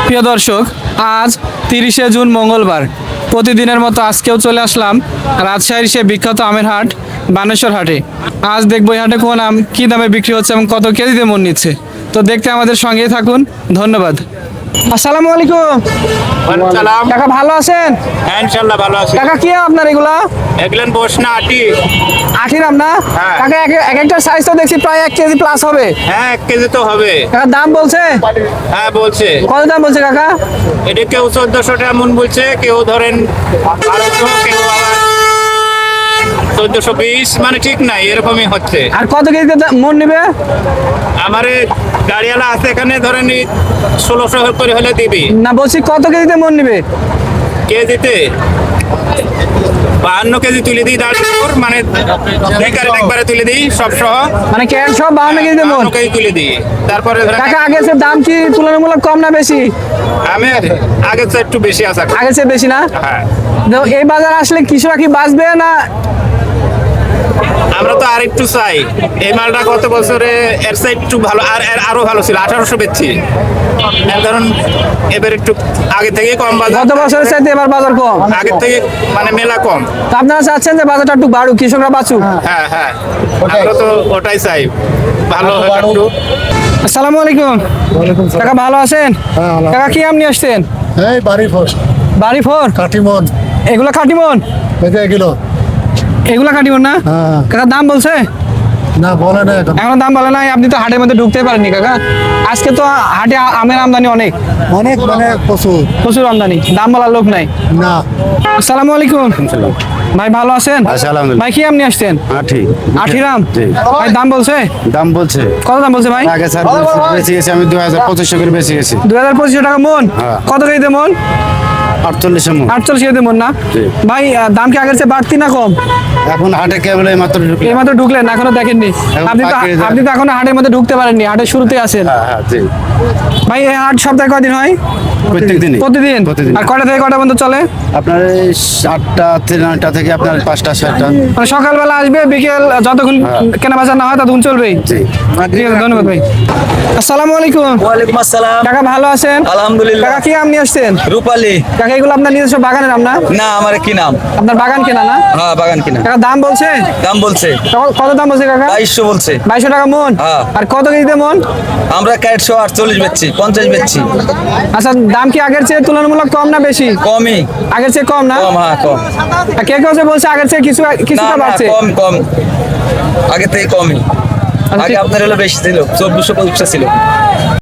প্রিয় দর্শক, আজ 30শে জুন মঙ্গলবার। প্রতিদিনের মতো আজকেও চলে আসলাম রাজশাহীর সে বিখ্যাত আমের হাট বানেশ্বর হাটে। আজ দেখবো এই হাটে কোন আম কী দামে বিক্রি হচ্ছে এবং কত কেজিতে মন নিচ্ছে। তো দেখতে আমাদের সঙ্গেই থাকুন, ধন্যবাদ। আসসালামু আলাইকুম সালাম। কাকা, ভালো আছেন? হ্যাঁ, ইনশাল্লাহ ভালো আছি। কাকা কি আপনার এগুলা? এগুলেন বস না আটি। আঠির আম না? হ্যাঁ। কাকা এক একটা সাইজ তো দেখছি প্রায় 1 কেজি প্লাস হবে। হ্যাঁ, 1 কেজি তো হবে। কাকা দাম বলছে? হ্যাঁ বলছে। কত দাম বলছে কাকা? এটা কেউ 1400 টাকা মন বলছে, কেউ ধরেন 1200, কেউ আবার 1420, মানে ঠিক নাই, এরকমই হচ্ছে। আর কত কেজিতে মন নেবে? আমারে গাড়িওয়ালা আছে এখানে, ধরেন 1600 করে হলে দিবি। না, বলছি কত কেজিতে মন নেবে? কেজিতে 52 কেজি তুলে দিই, দাঁড়িয়ে মানে দুই কারেট একবারে তুলে দিই সব সহ। মানে ক্যারেট সব 52 কেজিতে মন? 52 কেজি তুলে দিই। তারপরে ধরেন কাকা আগের চেয়ে দাম কি তুলনামূলক কম না বেশি? আমি আগের চেয়ে একটু বেশি আছে। আগের চেয়ে বেশি না? হ্যাঁ, তো এই বাজার আসলে কৃষকরা কি বাঁচবে না? আমরা তো আর একটু চাই। এই মালটা গত বছরে এর চাই একটু ভালো, আরো ভালো ছিল, 1800 বেচছি। এর ধরুন এবার একটু আগে থেকে কম বাজার, গত বছরের চাইতে এবার বাজার কম? আগের থেকে মানে মেলা কম। তো আপনারা চাচ্ছেন যে বাজারটা একটু বাড়ুক, কৃষকরা বাঁচুক? হ্যাঁ হ্যাঁ, আমরা তো ওটাই চাই, ভালো হয় একটু। আসসালামু আলাইকুম কাকা, ভালো আছেন? হ্যাঁ, ভালো। কাকা কি আম নিয়ে আসছেন? এই বাড়ি ফোস বাড়ি ফোর? কাটিমন এগুলা কাটিমন? বেঁধে গেল। এগুলা কাটিমন না? হ্যাঁ। কাকা দাম বলছে? না বলে না এখন, এখনো দাম বলে নাই? আপনি তো হাটের মধ্যে ঢুকতে পারেননি কাকা। আজকে তো হাটে আমের আমদানি অনেক, অনেক মানে প্রচুর। প্রচুর আমদানি, দাম বলার লোক নাই। না আসসালামু আলাইকুম ভাই, ভালো আছেন? আলহামদুলিল্লাহ। ভাই কি আম নিয়ে আসছেন? আঠি আঠির আম? জি। ভাই দাম বলছে? দাম বলছে কত দাম বলছে ভাই? আগে স্যার বেঁচে গেছি আমি 2500 করে বেঁচে গেছি। 2250 টাকা মন? হ্যাঁ। কত কেজিতে মন? 48 মন। 48 কেজিতে মন না? জি। ভাই দাম কি আগের চেয়ে বাড়তি না কম? এখন হাটে কেবল এই মাত্র ঢুকলাম। এইমাত্র ঢুকলেন, এখনো দেখেননি? এখন আপনি তো পাকিয়ে যায়। আপনি তো এখনো হাটের মধ্যে ঢুকতে পারেননি, হাটের শুরুতে আছেন। হ্যাঁ হ্যাঁ, জি। ভাই এই হাট সপ্তাহে কয়দিন হয়? প্রত্যেক দিনই প্রতিদিন? প্রতিদিন। আর কয়টা থেকে কয়টা পর্যন্ত চলে? আপনার এই 8টা থেকে 9টা থেকে আপনার 5টা 6টা। মানে সকালবেলা আসবে, বিকেল যতক্ষণ হ্যাঁ। কেনা বেচা না হয় ততক্ষণ চলবেই? জি। ঠিক আছে, ধন্যবাদ ভাই। আসসালামু আলাইকুম ওয়ালাইকুম আসসালাম। কাকা, ভালো আছেন? আলহামদুলিল্লাহ। কাকা কি আম নিয়ে আসছেন? রূপালী? কাকা এগুলো আপনার নিজস্ব বাগানের আম না? না, আমার কি নাম? আপনার বাগান কেনা না? হ্যাঁ, বাগান কিনা। কাকা দাম বলছে? দাম বলছে কত দাম বলছে কাকা? 2200 বলছে। 2200 টাকা মন? হ্যাঁ। আর কত কেজিতে মন? আমরা 148 বেচছি, 50 বেচছি। আচ্ছা, দাম কি আগের চেয়ে তুলনামূলক কম না বেশি? কমই। আগের চেয়ে কম না? কম, হ্যাঁ কম। আর কে কেউ যে বলছে আগের চেয়ে না কিছুটা না, বাড়ছে? কম কম, আগে থেকে কমই। আচ্ছা, আগে ঠিক- আপনার হলো বেশি ছিল, 1450 ছিল।